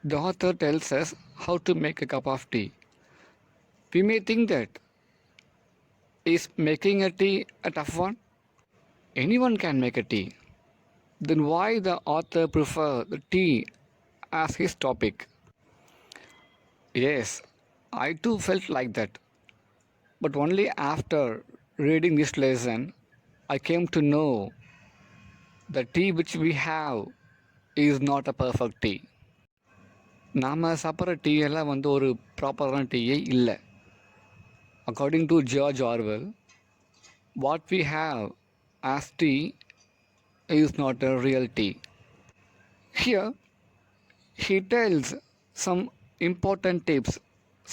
The author tells us how to make a cup of tea. We may think that is making a tea a tough one? Anyone can make a tea. Then why the author prefer the tea as his topic? Yes, I too felt like that. But only after reading this lesson, I came to know the tea which we have is not a perfect tea. நாம் சாப்பிட்ற tea எல்லாம் ஒரு ப்ராப்பரான டீயே இல்லை. According to George Orwell, what we have as tea is not a real tea. Here, he tells some important tips,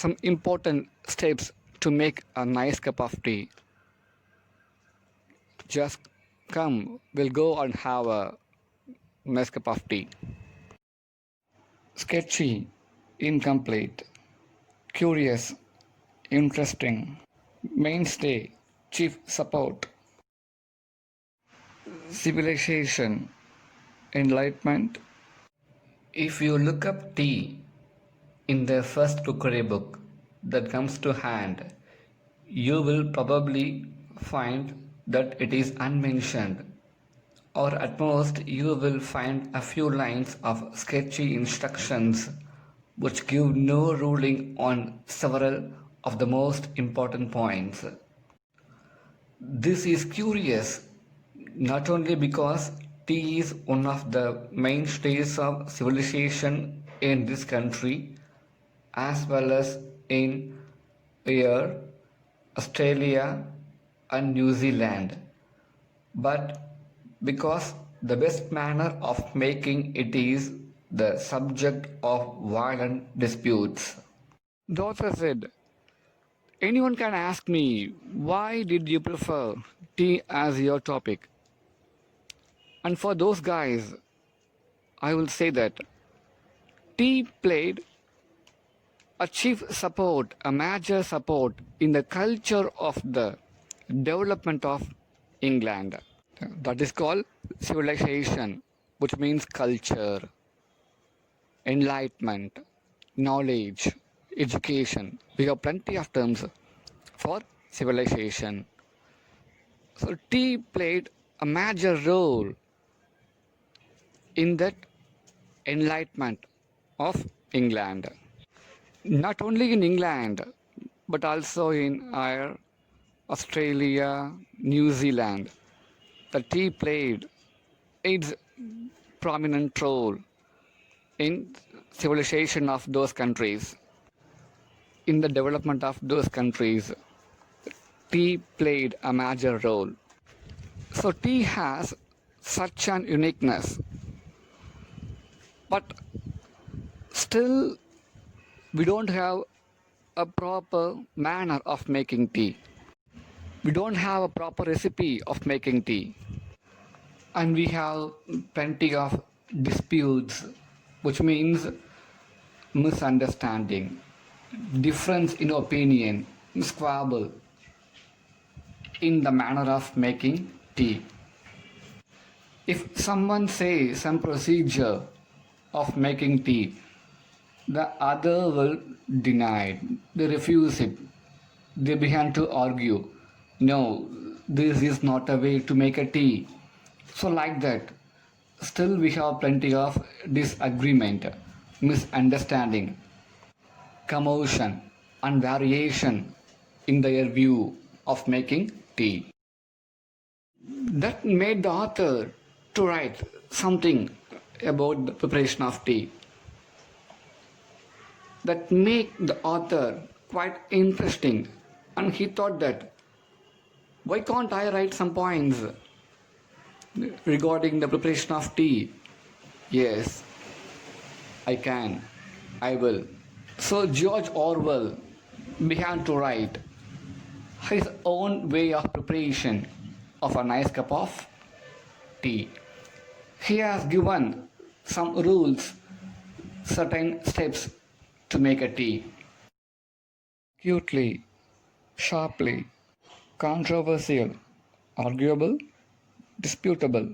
some important steps to make a nice cup of tea. Just come, we'll go and have a nice cup of tea. Sketchy, incomplete, curious, interesting, mainstay, chief support, civilization, enlightenment. If you look up tea in the first cookery book that comes to hand, you will probably find that it is unmentioned, or at most you will find a few lines of sketchy instructions which give no ruling on several of the most important points. This is curious not only because tea is one of the mainstays of civilization in this country, as well as in here, Australia and New Zealand, but because the best manner of making it is the subject of violent disputes. The author said, anyone can ask me, why did you prefer tea as your topic? And for those guys, I will say that tea played a chief support, a major support in the culture of the development of England. That is called civilization, which means culture, enlightenment, knowledge, education. We have plenty of terms for civilization. So tea played a major role in that enlightenment of England. Not only in England, but also in our Australia, New Zealand. The tea played its prominent role in civilization of those countries. In the development of those countries, tea played a major role. So tea has such an uniqueness, but still we don't have a proper manner of making tea. We don't have a proper recipe of making tea. And we have plenty of disputes, which means misunderstanding, difference in opinion, squabble in the manner of making tea. If someone says some procedure of making tea, the other will deny it, they refuse it, they begin to argue, no, this is not a way to make a tea. So like that, still we have plenty of disagreement, misunderstanding, commotion and variation in their view of making tea. That made the author to write something about the preparation of tea. That made the author quite interesting, and he thought that why can't I write some points regarding the preparation of tea? Yes, I can, I will. So George Orwell began to write his own way of preparation of a nice cup of tea. He has given some rules, certain steps to make a tea. Acutely, sharply, controversial, arguable, disputable.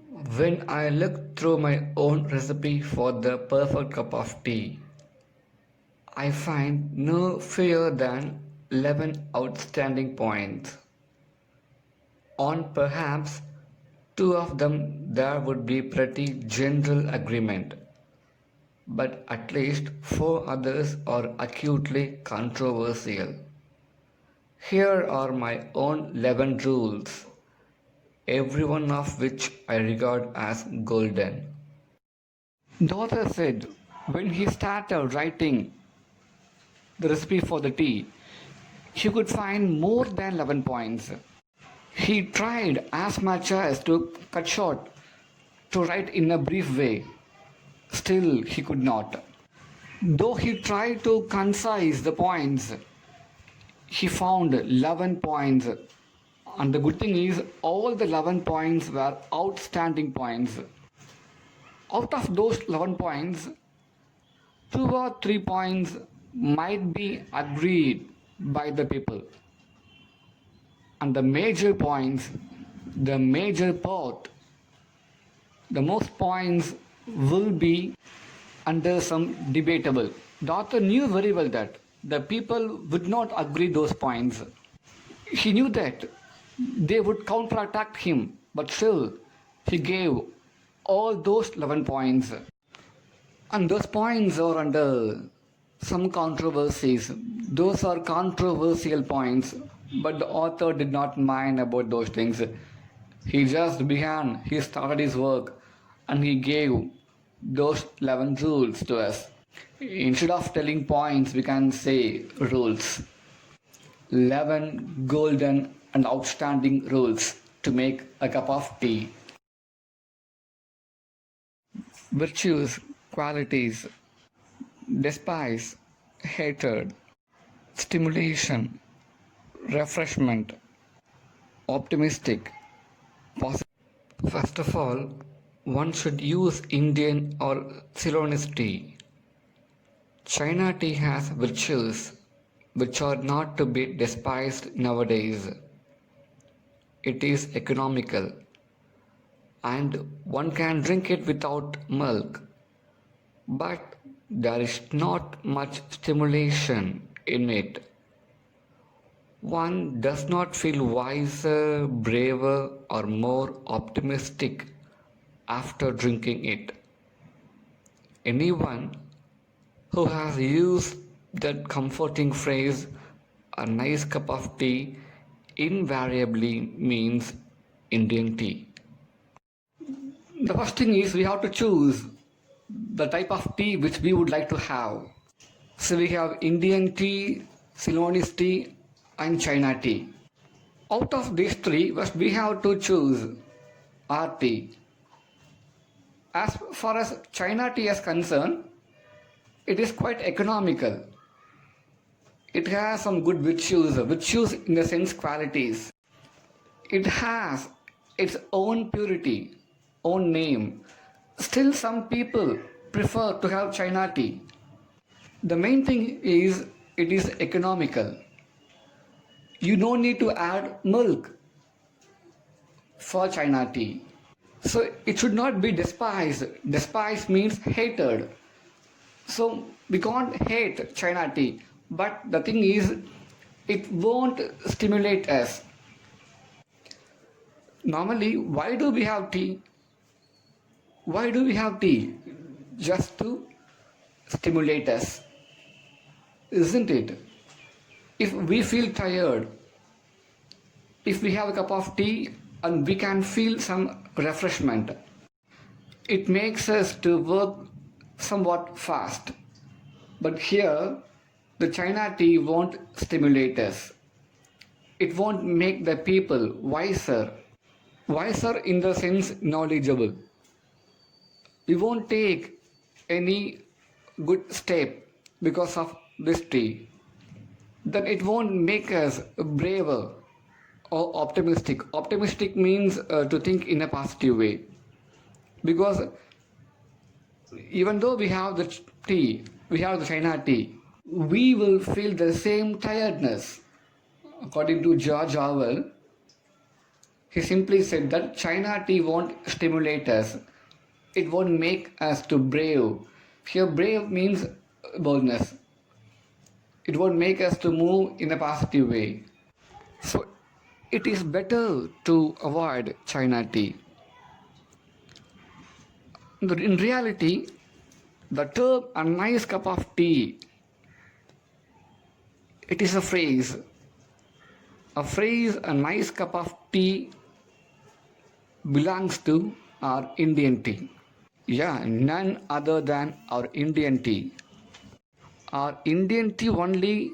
When I look through my own recipe for the perfect cup of tea, I find no fewer than 11 outstanding points. On perhaps two of them there would be pretty general agreement, but at least four others are acutely controversial. Here are my own 11 rules, every one of which I regard as golden. The author said when he started writing the recipe for the tea, he could find more than 11 points. He tried as much as to cut short, to write in a brief way. Still, he could not. Though he tried to concise the points, he found 11 points. And the good thing is, all the 11 points were outstanding points. Out of those 11 points, 2 or 3 points might be agreed by the people. And the major points, the major part, the most points will be under some debatable. The author knew very well that the people would not agree those points. He knew that they would counterattack him, but still he gave all those 11 points. And those points are under some controversies. Those are controversial points, but the author did not mind about those things. He just began, he started his work, and he gave those 11 rules to us. Instead of telling points, we can say rules. 11 golden and outstanding rules to make a cup of tea. Virtues, qualities: despise, hatred, stimulation, refreshment, optimistic, positive. First of all, one should use Indian or Ceylonese tea. China tea has virtues which are not to be despised nowadays. It is economical and one can drink it without milk, but there is not much stimulation in it. One does not feel wiser, braver, or more optimistic after drinking it. Anyone who has used that comforting phrase, a nice cup of tea, invariably means Indian tea. The first thing is we have to choose the type of tea which we would like to have. So we have Indian tea, Ceylonese tea, and China tea. Out of these three, first we have to choose our tea. As far as China tea is concerned, it is quite economical. It has some good virtues in the sense qualities. It has its own purity, own name. Still some people prefer to have China tea. The main thing is it is economical. You don't need to add milk for China tea. So it should not be despised. Despised means hated. So we can't hate China tea. But the thing is, it won't stimulate us. Normally, why do we have tea? Why do we have tea? Just to stimulate us, isn't it? If we feel tired, if we have a cup of tea and we can feel some refreshment, it makes us to work somewhat fast. But here, the China tea won't stimulate us. It won't make the people wiser. Wiser in the sense knowledgeable. We won't take any good step because of this tea. Then it won't make us braver or optimistic. Optimistic means to think in a positive way. Because even though we have the tea, we have the China tea, we will feel the same tiredness. According to George Orwell, He simply said that China tea won't stimulate us. It won't make us too brave. Here, brave means boldness. It won't make us to move in a positive way. So, it is better to avoid China tea. In reality, the term a nice cup of tea, it is a phrase. A phrase, a nice cup of tea, belongs to our Indian tea. Yeah, none other than our Indian tea. Our Indian tea only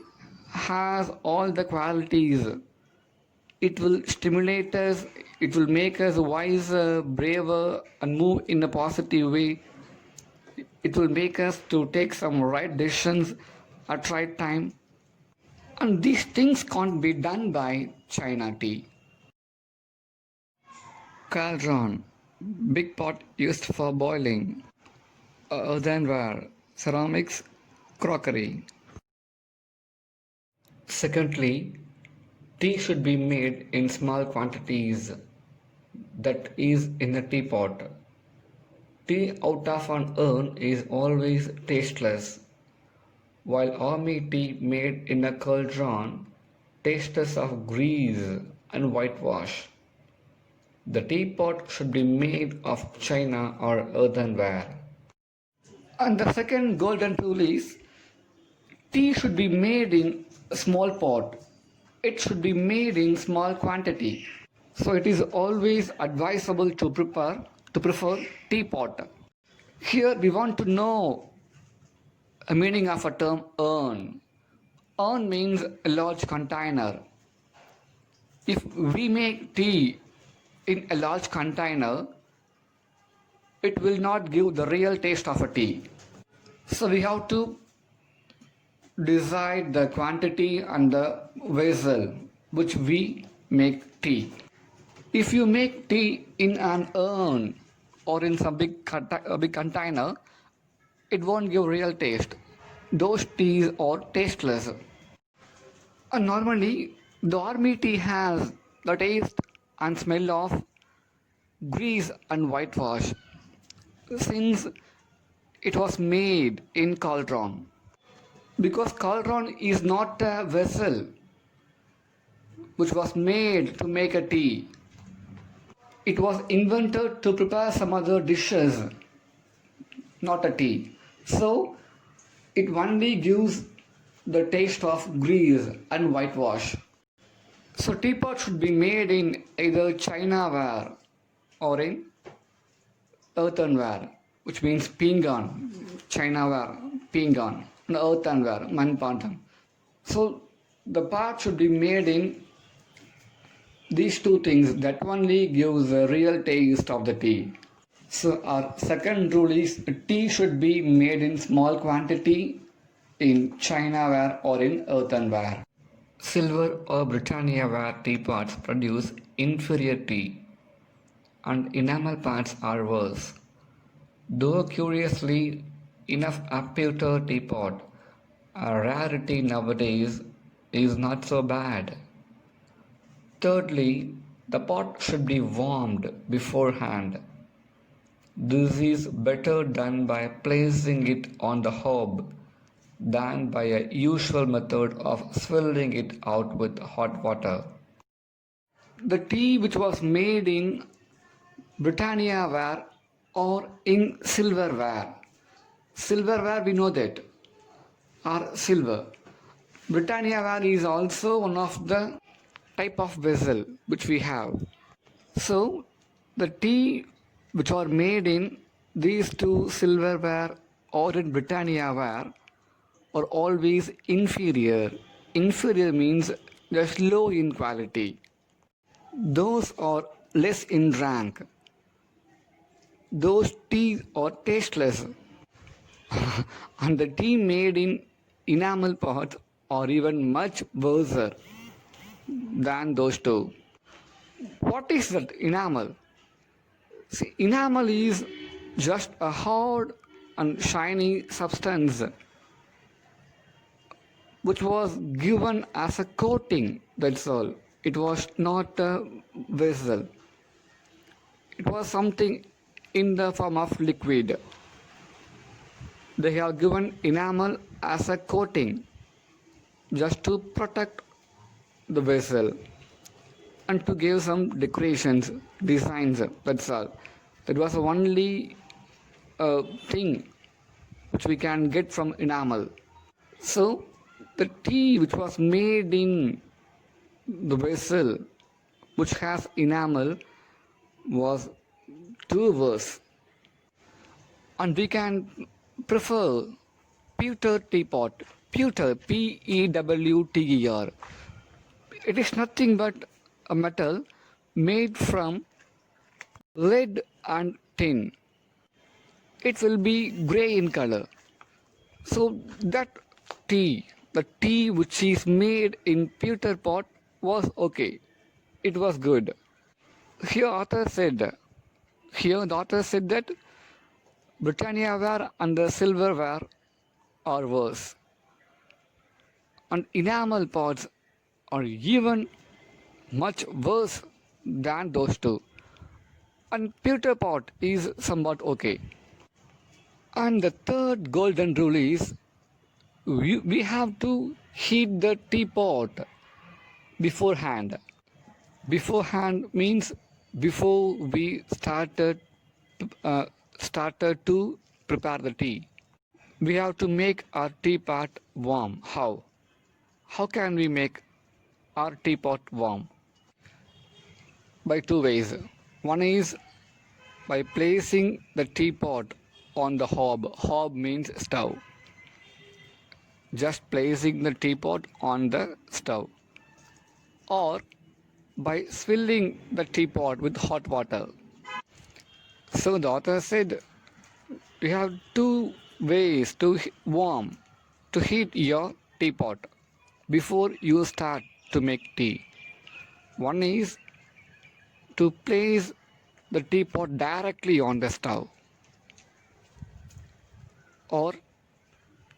has all the qualities. It will stimulate us, it will make us wiser, braver, and move in a positive way. It will make us to take some right decisions at right time. And these things can't be done by China tea. Cauldron, big pot used for boiling, earthenware, ceramics, crockery. Secondly, tea should be made in small quantities, that is, in a teapot. Tea out of an urn is always tasteless, while army tea made in a cauldron tastes of grease and whitewash. The teapot should be made of china or earthenware. And the second golden rule is tea should be made in a small pot. It should be made in small quantity. So it is always advisable to prefer teapot. Here we want to know a meaning of a term urn. Urn means a large container. If we make tea in a large container, it will not give the real taste of a tea. So we have to decide the quantity and the vessel which we make tea. If you make tea in an urn or in some big container, it won't give real taste. Those teas are tasteless. And normally, the army tea has the taste and smell of grease and whitewash since it was made in cauldron. Because cauldron is not a vessel which was made to make a tea. It was invented to prepare some other dishes, not a tea. So it only gives the taste of grease and whitewash. So teapot should be made in either china ware or in earthenware, which means pinggan, china ware, pinggan, and earthenware, manpadam. So the pot should be made in these two things that only gives a real taste of the tea. So our second rule is tea should be made in small quantity in chinaware or in earthenware. Silver or Britannia ware teapots produce inferior tea, and enamel pots are worse. Though curiously enough, a pewter teapot, a rarity nowadays, is not so bad. Thirdly, the pot should be warmed beforehand. This is better done by placing it on the hob than by a usual method of swilling it out with hot water. The tea which was made in Britannia ware or in silverware. Silverware we know that are silver. Britannia ware is also one of the type of vessel which we have. So the tea which are made in these two silverware or in Britannia ware are always inferior. Inferior means just low in quality. Those are less in rank. Those teas are tasteless. And the tea made in enamel pots are even much worse than those two. What is that enamel? See, enamel is just a hard and shiny substance which was given as a coating, that's all. It was not a vessel. It was something in the form of liquid. They have given enamel as a coating just to protect the vessel and to give some decorations, designs, that's all. That was the only thing which we can get from enamel. So the tea which was made in the vessel which has enamel was too worse. And we can prefer pewter teapot. Pewter, Pewter. It is nothing but a metal made from lead and tin. It will be grey in color. So that the tea which is made in pewter pot was okay. It was good. Here the author said that Britannia ware and the silverware are worse. And enamel pots are even much worse than those two. And pewter pot is somewhat okay. And the third golden rule is we have to heat the teapot beforehand. Beforehand means before we started to prepare the tea. We have to make our teapot warm. How? How can we make our teapot warm? By two ways. One is by placing the teapot on the hob. Hob means stove. Just placing the teapot on the stove. Or by swilling the teapot with hot water. So the author said you have two ways to heat your teapot before you start to make tea. One is to place the teapot directly on the stove, or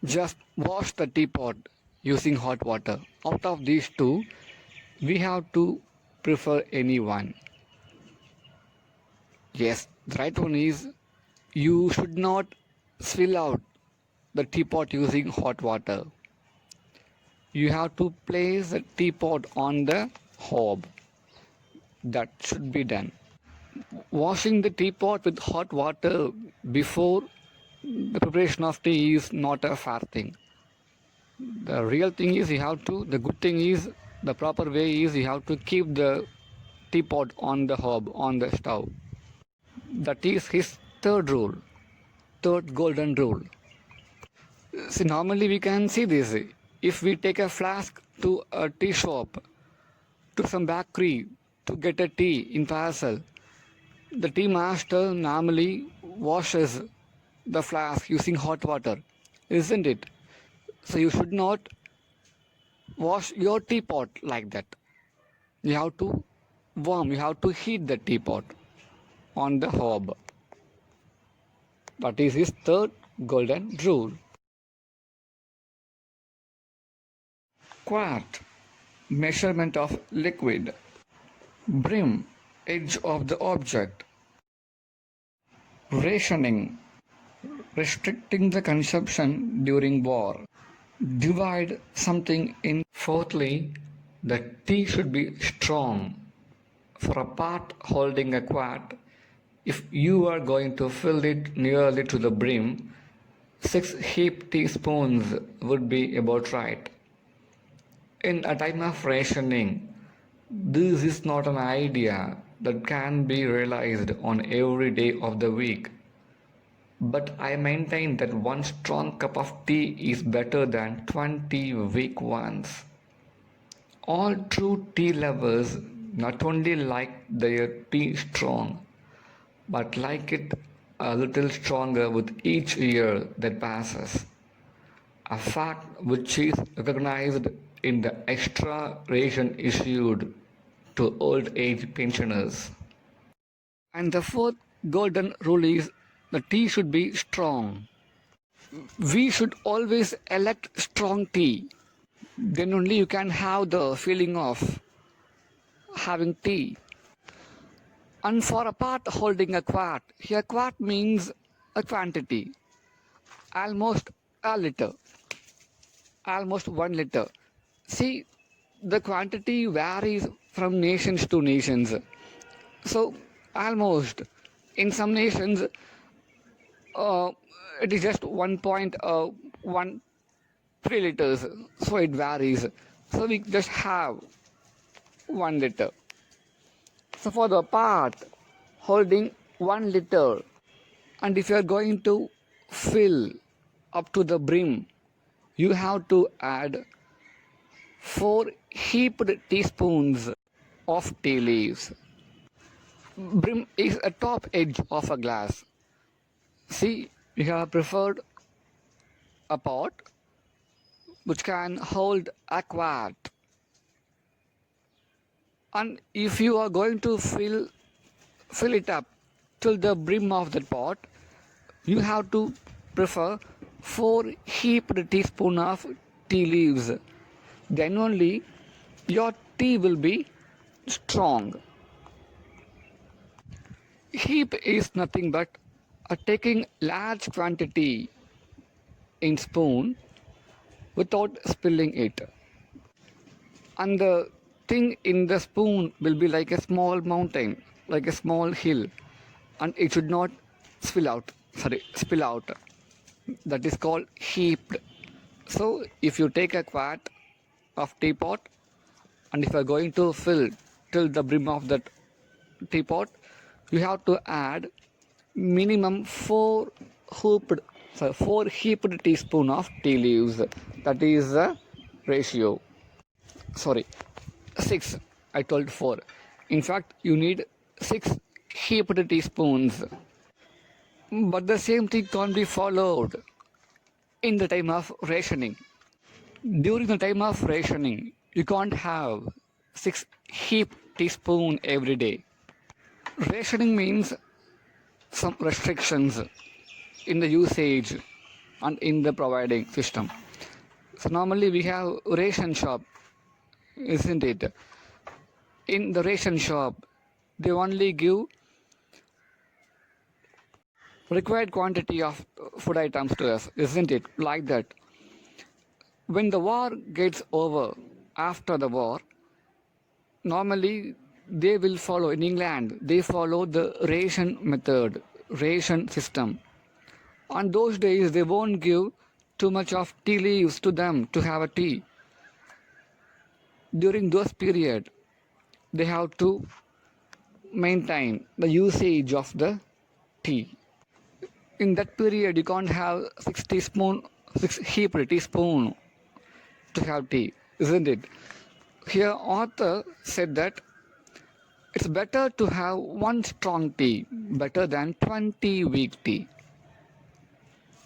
just wash the teapot using hot water. Out of these two, we have to prefer any one. Yes, the right one is you should not swill out the teapot using hot water. You have to place the teapot on the hob. That should be done. Washing the teapot with hot water before the preparation of tea is not a fair thing. The real thing is the good thing is, the proper way is you have to keep the teapot on the hob, on the stove. That is his third golden rule. See, normally we can see this. If we take a flask to a tea shop, to some bakery to get a tea in parcel, the tea master normally washes the flask using hot water, isn't it? So you should not wash your teapot like that. You have to heat the teapot on the hob. That is his third golden rule. Quart, measurement of liquid. Brim, edge of the object. Rationing, restricting the consumption during war. Divide something in. Fourthly, the tea should be strong. For a pot holding a quart, if you are going to fill it nearly to the brim, 6 heaped teaspoons would be about right. In a time of rationing, this is not an idea that can be realized on every day of the week. But I maintain that one strong cup of tea is better than 20 weak ones. All true tea lovers not only like their tea strong, but like it a little stronger with each year that passes. A fact which is recognized in the extra ration issued to old age pensioners. And the fourth golden rule is the tea should be strong. We should always elect strong tea. Then only you can have the feeling of having tea. And for a part holding a quart, here quart means a quantity, almost a liter, almost 1 liter. See, the quantity varies from nations to nations. So, almost in some nations, uh, it is just 1.13 liters, so it varies. So, we just have 1 liter. So, for the part holding 1 liter, and if you are going to fill up to the brim, you have to add 4 heaped teaspoons of tea leaves. Brim is a top edge of a glass. See, you have preferred a pot which can hold a quart. And if you are going to fill it up till the brim of the pot, you have to prefer 4 heaped teaspoon of tea leaves. Then only your tea will be strong. Heap is nothing but taking large quantity in spoon without spilling it. And the thing in the spoon will be like a small mountain, like a small hill, and it should not spill out. That is called heaped. So if you take a quart of teapot, and if you are going to fill till the brim of that teapot, you have to add minimum 4 heaped teaspoon of tea leaves. That is the ratio. Sorry, 6. I told 4. In fact, you need 6 heaped teaspoons. But the same thing can't be followed in the time of rationing. During the time of rationing, you can't have 6 heaped teaspoon every day. Rationing means some restrictions in the usage and in the providing system. So normally we have ration shop, isn't it? In the ration shop, they only give required quantity of food items to us, isn't it? Like that. When the war gets over, after the war, normally they will follow, in England, they follow the ration method, ration system. On those days, they won't give too much of tea leaves to them to have a tea. During those period, they have to maintain the usage of the tea. In that period, you can't have 6 heaped teaspoon to have tea, isn't it? Here, author said that it's better to have 1 strong tea better than 20 weak tea.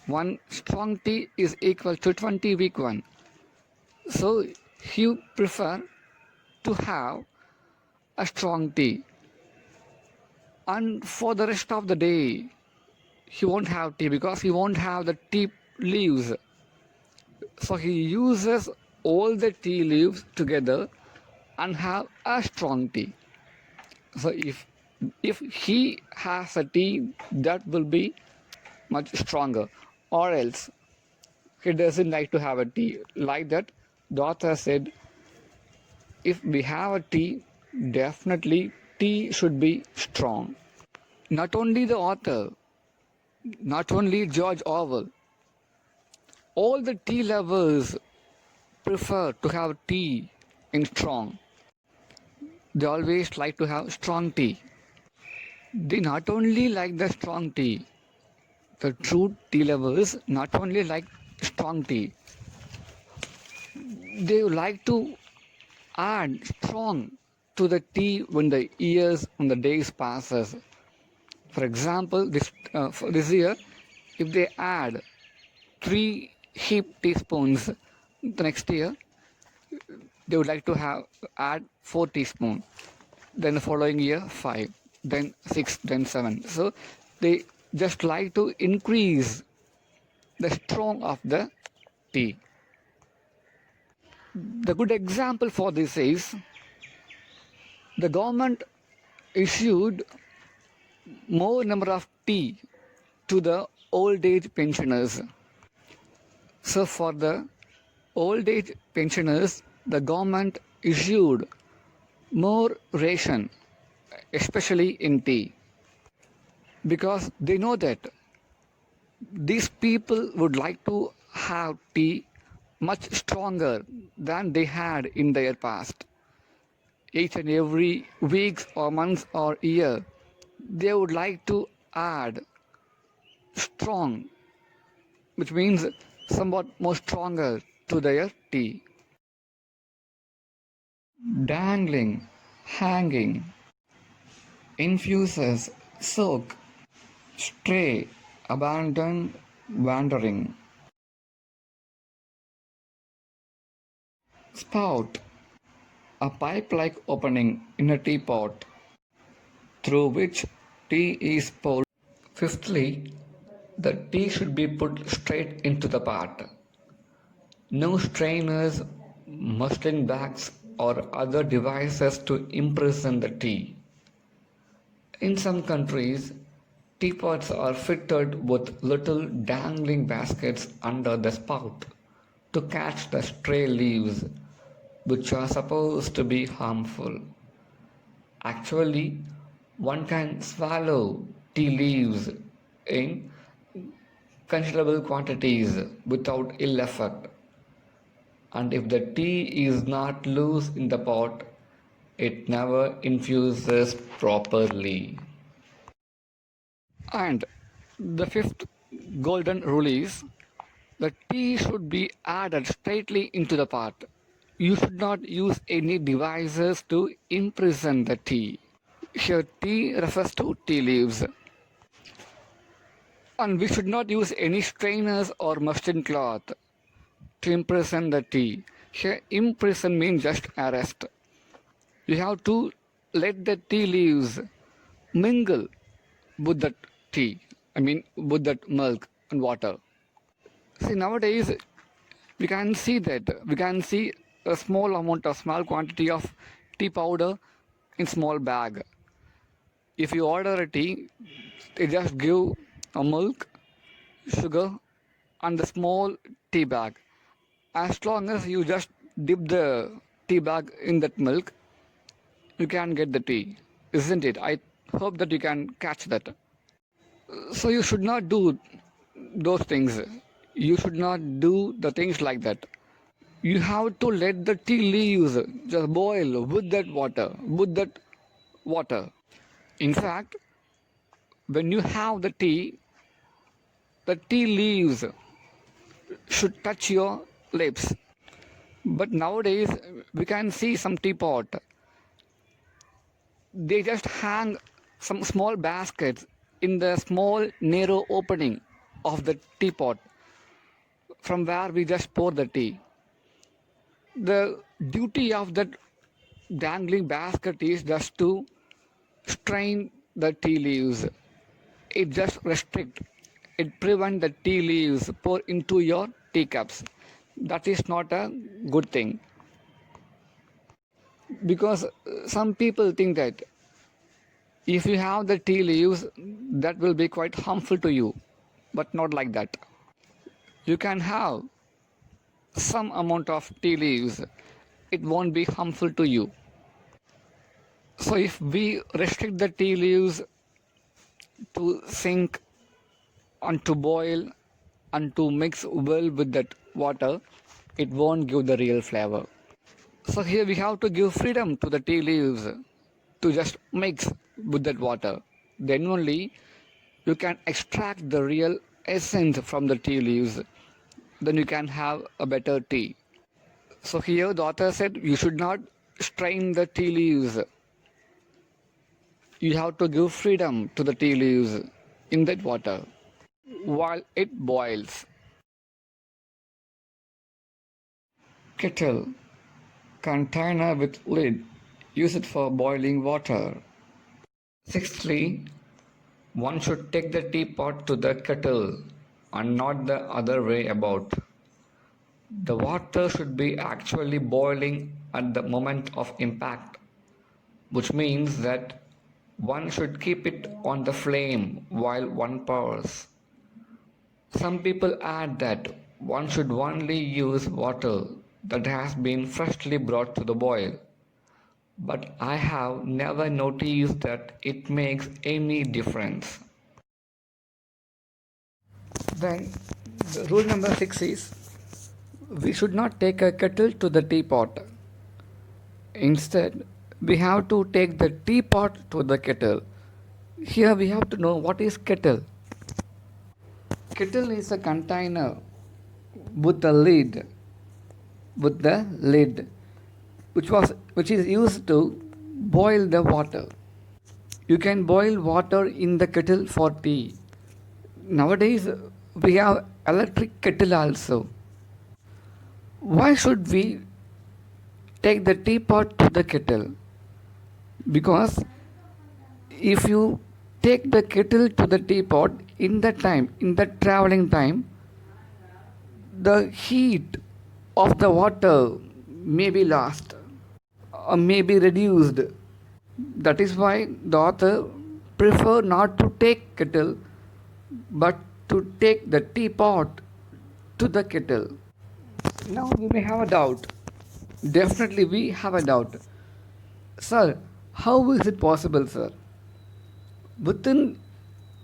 1 strong tea is equal to 20 weak one. So you prefer to have a strong tea. And for the rest of the day, he won't have tea because he won't have the tea leaves. So he uses all the tea leaves together and have a strong tea. So if he has a tea, that will be much stronger, or else he doesn't like to have a tea. Like that, the author said, if we have a tea, definitely tea should be strong. Not only the author, not only George Orwell, all the tea lovers prefer to have tea in strong. They always like to have strong tea. They not only like the strong tea, the true tea lovers not only like strong tea, they like to add strong to the tea when the years, when the days passes. For example, for this year, if they add 3 heaped teaspoons, the next year they would like to add 4 teaspoons. Then the following year 5, then 6, then 7. So they just like to increase the strong of the tea. The good example for this is The government issued more number of tea to the old age pensioners. So for the old age pensioners, the government issued more ration, especially in tea, because they know that these people would like to have tea much stronger than they had in their past. Each and every weeks or months or year, they would like to add strong, which means somewhat more stronger to their tea. Dangling, hanging, infuses, soak, stray, abandoned, wandering. Spout, a pipe-like opening in a teapot through which tea is poured. Fifthly, the tea should be put straight into the pot. No strainers, muslin bags, or other devices to imprison the tea. In some countries, teapots are fitted with little dangling baskets under the spout to catch the stray leaves, which are supposed to be harmful. Actually, one can swallow tea leaves in considerable quantities without ill effect. And if the tea is not loose in the pot, it never infuses properly. And the fifth golden rule is the tea should be added straightly into the pot. You should not use any devices to imprison the tea. Here, tea refers to tea leaves. And we should not use any strainers or muslin cloth to imprison the tea. Here, imprison means just arrest. You have to let the tea leaves mingle with the tea, with that milk and water. See, nowadays we can see a small quantity of tea powder in small bag. If you order a tea, they just give a milk, sugar, and the small tea bag. As long as you just dip the tea bag in that milk, you can get the tea, isn't it? I hope that you can catch that. So you should not do those things. You should not do the things like that. You have to let the tea leaves just boil with that water. In fact, when you have the tea leaves should touch your lips. But nowadays, we can see some teapot. They just hang some small baskets in the small narrow opening of the teapot from where we just pour the tea. The duty of that dangling basket is just to strain the tea leaves. It just restrict. It prevent the tea leaves pour into your teacups. That is not a good thing. Because some people think that if you have the tea leaves, that will be quite harmful to you. But not like that. You can have some amount of tea leaves. It won't be harmful to you. So if we restrict the tea leaves to sink and to boil and to mix well with that water, it won't give the real flavor. So here we have to give freedom to the tea leaves to just mix with that water. Then only you can extract the real essence from the tea leaves. Then you can have a better tea. So here the author said you should not strain the tea leaves. You have to give freedom to the tea leaves in that water while it boils. Kettle, container with lid, use it for boiling water. Sixthly, one should take the teapot to the kettle and not the other way about. The water should be actually boiling at the moment of impact, which means that one should keep it on the flame while one pours. Some people add that one should only use water that has been freshly brought to the boil, but I have never noticed that it makes any difference. Then, the rule number 6 is we should not take a kettle to the teapot. Instead, we have to take the teapot to the kettle. Here we have to know what is kettle. Kettle is a container with a lid, which is used to boil the water. You can boil water in the kettle for tea. Nowadays we have electric kettle also. Why should we take the teapot to the kettle? Because if you take the kettle to the teapot in the traveling time, the heat of the water may be lost or may be reduced. That is why the author prefer not to take kettle but to take the teapot to the kettle. Now we may have a doubt. Definitely we have a doubt. Sir, how is it possible, sir? Within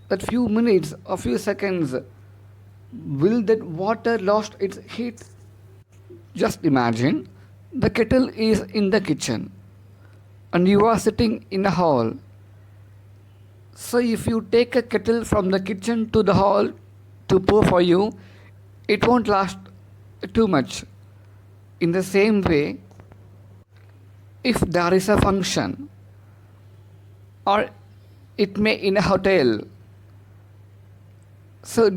that few minutes or few seconds, will that water lost its heat? Just imagine the kettle is in the kitchen and you are sitting in a hall. So if you take a kettle from the kitchen to the hall to pour for you, it won't last too much. In the same way, if there is a function or it may in a hotel, so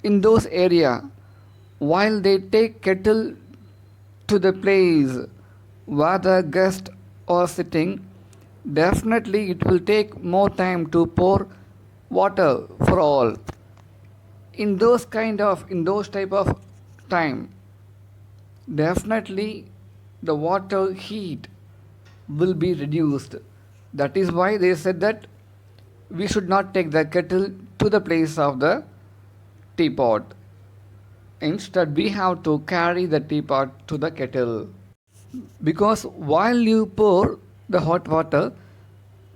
in those area, while they take kettle to the place where the guest are sitting, definitely it will take more time to pour water for all. In those type of time, definitely the water heat will be reduced. That is why they said that we should not take the kettle to the place of the teapot. Instead, we have to carry the teapot to the kettle. Because while you pour the hot water,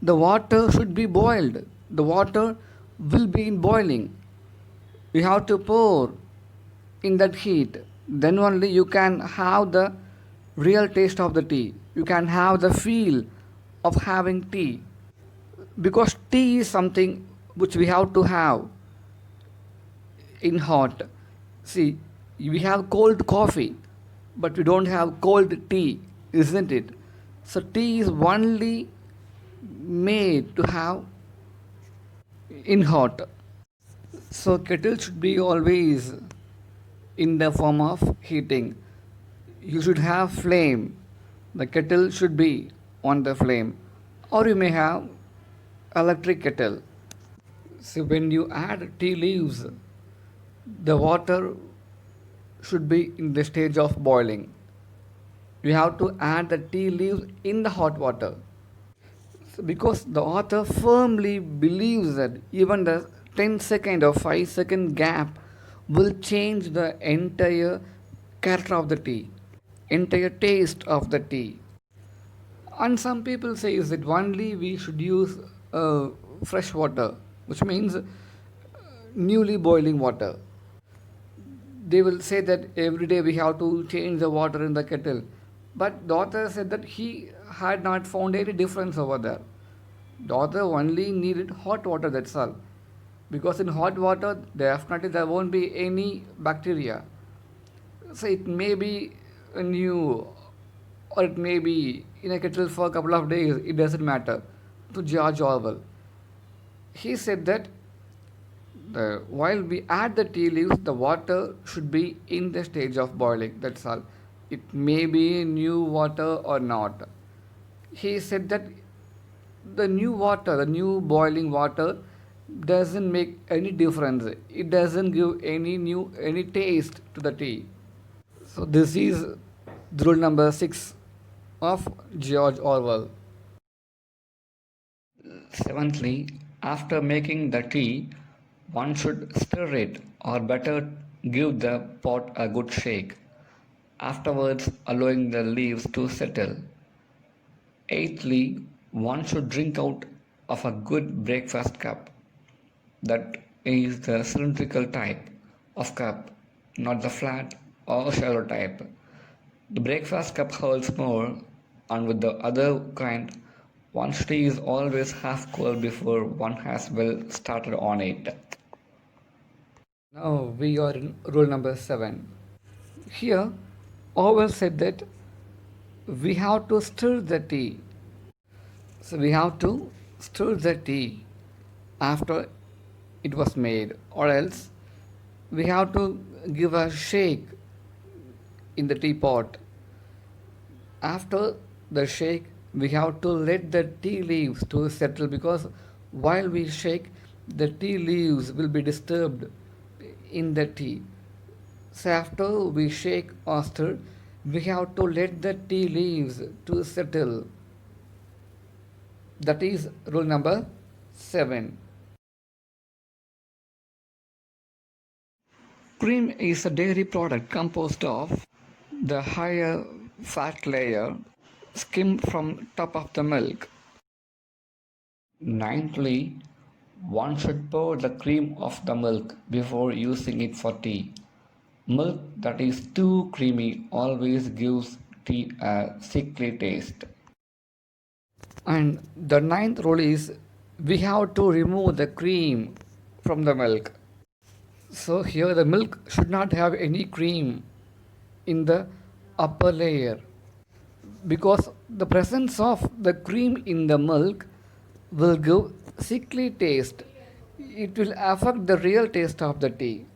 the water should be boiled. The water will be in boiling. You have to pour in that heat. Then only you can have the real taste of the tea. You can have the feel of having tea. Because tea is something which we have to have in hot. See, we have cold coffee, but we don't have cold tea, isn't it? So tea is only made to have in hot. So kettle should be always in the form of heating. You should have flame. The kettle should be on the flame. Or you may have electric kettle. So when you add tea leaves, the water should be in the stage of boiling. You have to add the tea leaves in the hot water. So because the author firmly believes that even the 10-second or 5-second gap will change the entire character of the tea, entire taste of the tea. And some people say is that only we should use fresh water, which means newly boiling water. They will say that every day we have to change the water in the kettle. But the author said that he had not found any difference over there. The author only needed hot water, that's all. Because in hot water, definitely there won't be any bacteria. So it may be new or it may be in a kettle for a couple of days, it doesn't matter. To George Orwell, he said that while we add the tea leaves, the water should be in the stage of boiling. That's all. It may be new water or not. He said that the new boiling water, doesn't make any difference. It doesn't give any taste to the tea. So this is the rule number 6 of George Orwell. Seventhly, after making the tea, one should stir it, or better, give the pot a good shake, afterwards allowing the leaves to settle. Eighthly, one should drink out of a good breakfast cup. That is the cylindrical type of cup, not the flat or shallow type. The breakfast cup holds more, and with the other kind, one's tea is always half cold before one has well started on it. Now we are in rule number 7. Here, Orwell said that we have to stir the tea. So we have to stir the tea after it was made, or else we have to give a shake in the teapot. After the shake, we have to let the tea leaves to settle, because while we shake, the tea leaves will be disturbed in the tea. So after we shake or stir, we have to let the tea leaves to settle. That is rule number 7. Cream is a dairy product composed of the higher fat layer skimmed from top of the milk. Ninthly, one should pour the cream of the milk before using it for tea. Milk that is too creamy always gives tea a sickly taste. And the ninth rule is we have to remove the cream from the milk. So here the milk should not have any cream in the upper layer, because the presence of the cream in the milk will give sickly taste. It will affect the real taste of the tea.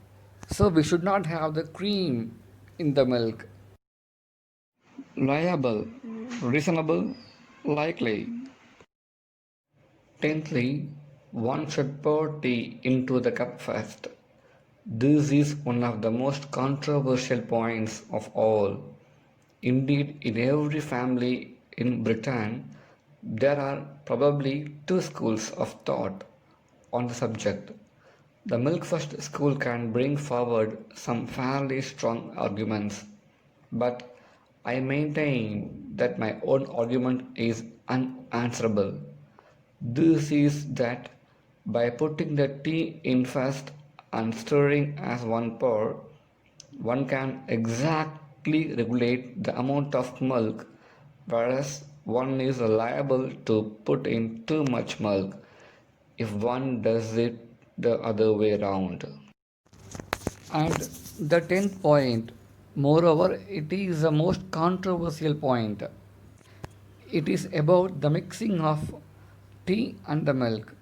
So we should not have the cream in the milk. Liable, reasonable, likely. Tenthly, one should pour tea into the cup first. This is one of the most controversial points of all. Indeed, in every family in Britain, there are probably two schools of thought on the subject. The milk first school can bring forward some fairly strong arguments, but I maintain that my own argument is unanswerable. This is that by putting the tea in first and stirring as one pour, one can exactly regulate the amount of milk, whereas one is liable to put in too much milk if one does it the other way round. And the 10th point, moreover, it is the most controversial point. It is about the mixing of tea and the milk.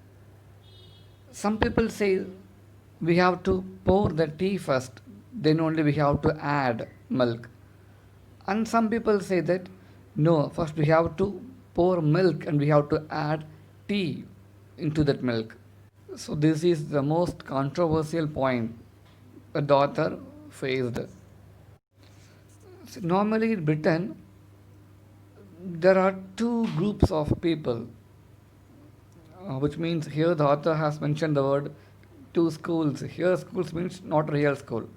Some people say we have to pour the tea first, then only we have to add milk. And some people say that no, first we have to pour milk and we have to add tea into that milk. So, this is the most controversial point that the author faced. So, normally in Britain, there are two groups of people, which means here the author has mentioned the word two schools. Here, schools means not real school,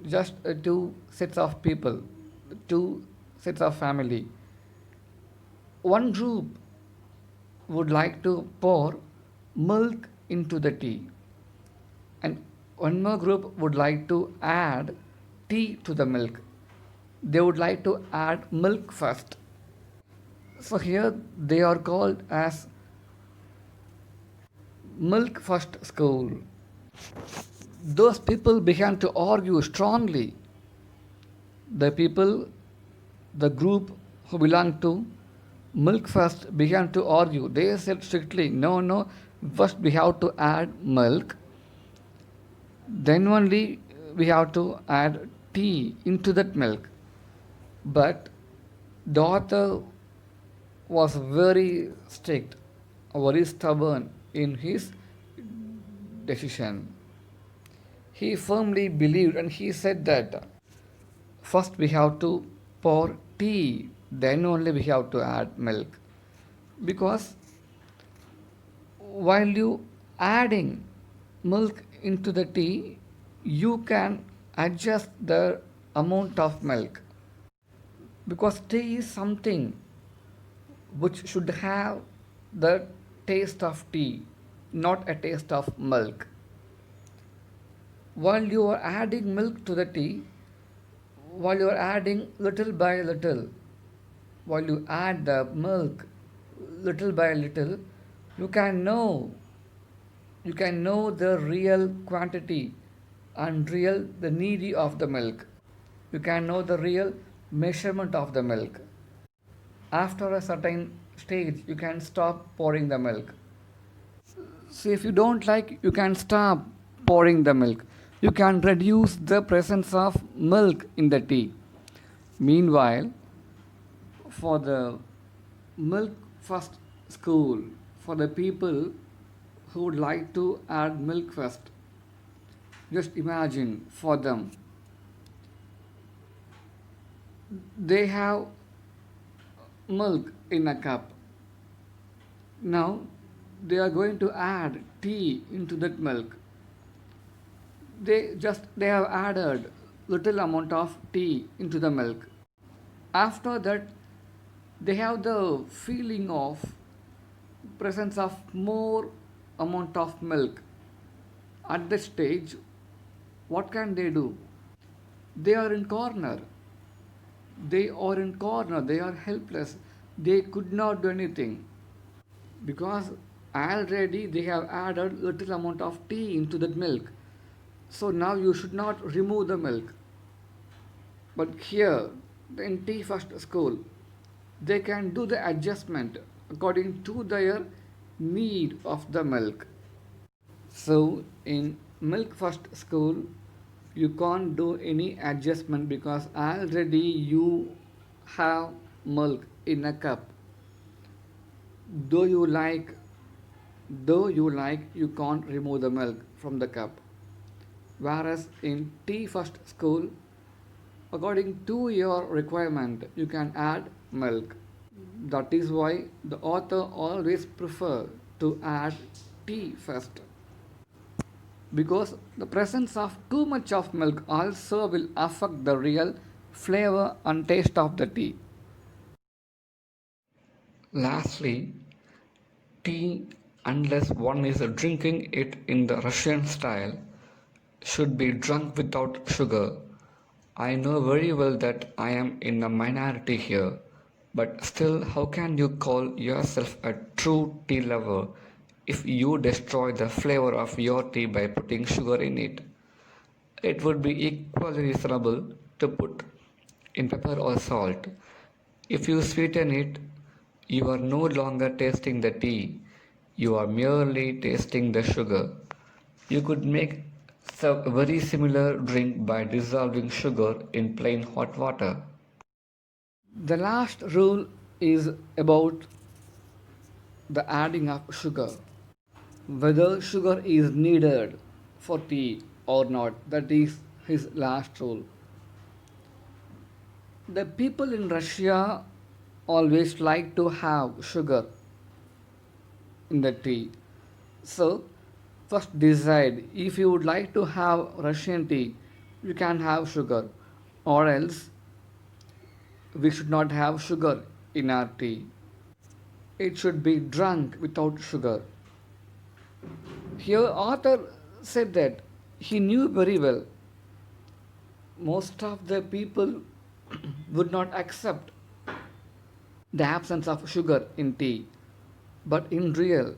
just two sets of people, two sets of family. One group would like to pour milk into the tea, and one more group would like to add tea to the milk. They would like to add milk first. So here they are called as milk first school. Those people began to argue strongly. The people, the group who belonged to milk first began to argue. They said strictly, no, no, first we have to add milk, then only we have to add tea into that milk. But the author was very strict, very stubborn in his decision. He firmly believed and he said that first we have to pour tea, then only we have to add milk. Because while you adding milk into the tea, you can adjust the amount of milk, because tea is something which should have the taste of tea, not a taste of milk. While you are adding milk to the tea, while you are adding little by little, while you add the milk little by little, you can know you can know the real quantity and real the needy of the milk. You can know the real measurement of the milk. After a certain stage, you can stop pouring the milk. So if you don't like, you can stop pouring the milk. You can reduce the presence of milk in the tea. Meanwhile, for the milk first school, for the people who would like to add milk first, just imagine for them, they have milk in a cup. Now they are going to add tea into that milk. They have added little amount of tea into the milk. After that, they have the feeling of presence of more amount of milk. At this stage, what can they do? They are in corner. They are helpless. They could not do anything, because already they have added little amount of tea into that milk. So now you should not remove the milk. But here, in tea first school, they can do the adjustment according to their need of the milk. So in milk first school, you can't do any adjustment, because already you have milk in a cup. Though you like, you can't remove the milk from the cup. Whereas in tea first school, according to your requirement, you can add milk. That is why the author always prefer to add tea first, because the presence of too much of milk also will affect the real flavor and taste of the tea. Lastly, tea, unless one is drinking it in the Russian style, should be drunk without sugar. I know very well that I am in a minority here, but still, how can you call yourself a true tea lover if you destroy the flavor of your tea by putting sugar in it? It would be equally reasonable to put in pepper or salt. If you sweeten it, you are no longer tasting the tea, you are merely tasting the sugar. You could make a very similar drink by dissolving sugar in plain hot water. The last rule is about the adding of sugar. Whether sugar is needed for tea or not, that is his last rule. The people in Russia always like to have sugar in the tea. So, first decide if you would like to have Russian tea, you can have sugar, or else we should not have sugar in our tea. It should be drunk without sugar. Here, author said that he knew very well most of the people would not accept the absence of sugar in tea, but in real,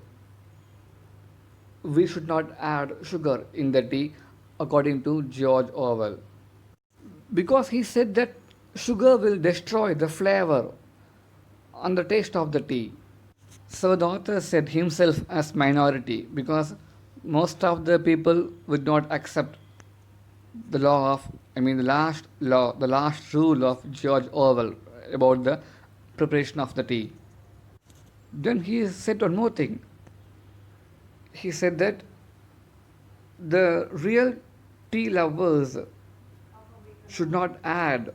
we should not add sugar in the tea according to George Orwell, because he said that sugar will destroy the flavor and the taste of the tea. So the author said himself as minority, because most of the people would not accept the law of, the last rule of George Orwell about the preparation of the tea. Then he said one more thing. He said that the real tea lovers should not add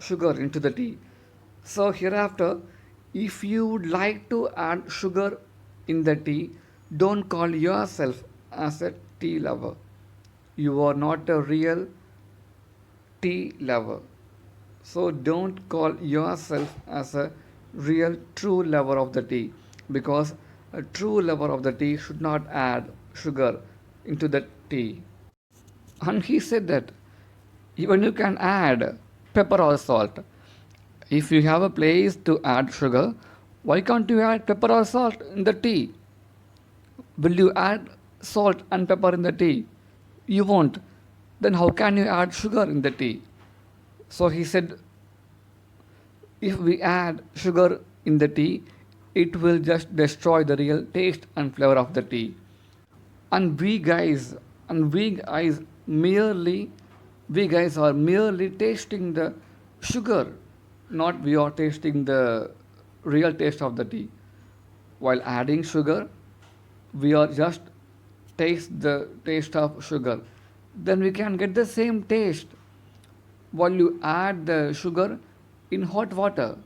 sugar into the tea. So hereafter, if you would like to add sugar in the tea, Don't call yourself as a tea lover. You are not a real tea lover. So don't call yourself as a real true lover of the tea, because a true lover of the tea should not add sugar into the tea. And he said that even you can add pepper or salt. If you have a place to add sugar, why can't you add pepper or salt in the tea? Will you add salt and pepper in the tea? You won't. Then how can you add sugar in the tea? So he said, if we add sugar in the tea, it will just destroy the real taste and flavor of the tea. And merely we guys are merely tasting the sugar, not we are tasting the real taste of the tea. While adding sugar, we are just taste the taste of sugar. Then we can get the same taste while you add the sugar in hot water.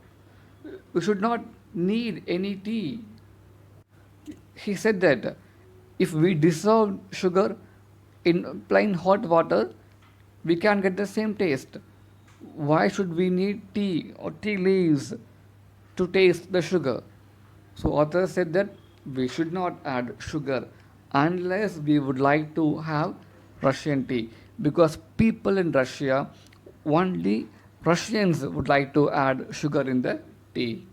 We should not need any tea. He said that if we dissolve sugar in plain hot water, we can get the same taste. Why should we need tea or tea leaves to taste the sugar? So author said that we should not add sugar unless we would like to have Russian tea, because people in Russia, only Russians would like to add sugar in the tea.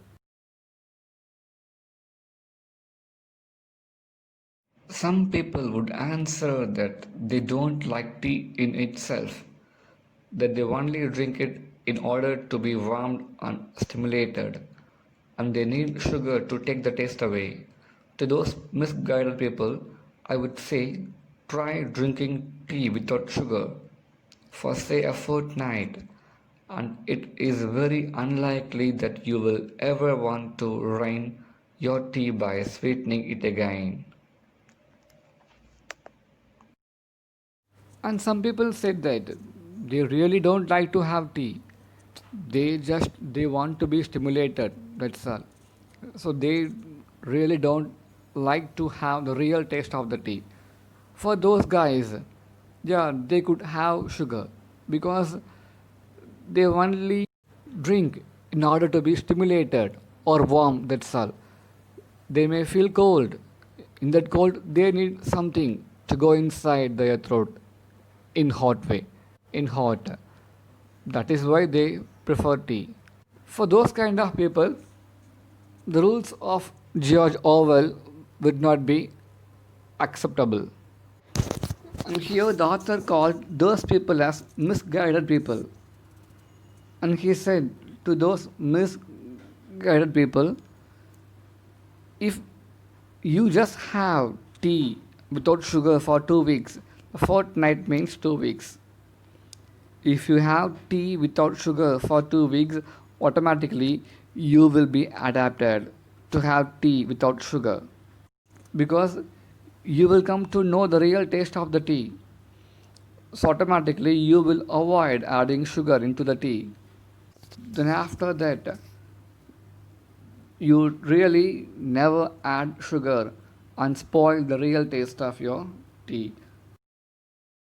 Some people would answer that they don't like tea in itself, that they only drink it in order to be warmed and stimulated, and they need sugar to take the taste away. To those misguided people, I would say try drinking tea without sugar for say a fortnight, and it is very unlikely that you will ever want to ruin your tea by sweetening it again. And some people said that they really don't like to have tea. They want to be stimulated. That's all. So they really don't like to have the real taste of the tea. For those guys, yeah, they could have sugar because they only drink in order to be stimulated or warm. That's all. They may feel cold. In that cold, they need something to go inside their throat in hot way, in hot. That is why they prefer tea. For those kind of people, the rules of George Orwell would not be acceptable. And here the author called those people as misguided people. And he said to those misguided people, if you just have tea without sugar for 2 weeks, a fortnight means 2 weeks. If you have tea without sugar for 2 weeks, automatically you will be adapted to have tea without sugar, because you will come to know the real taste of the tea. So automatically you will avoid adding sugar into the tea. Then after that, you really never add sugar and spoil the real taste of your tea.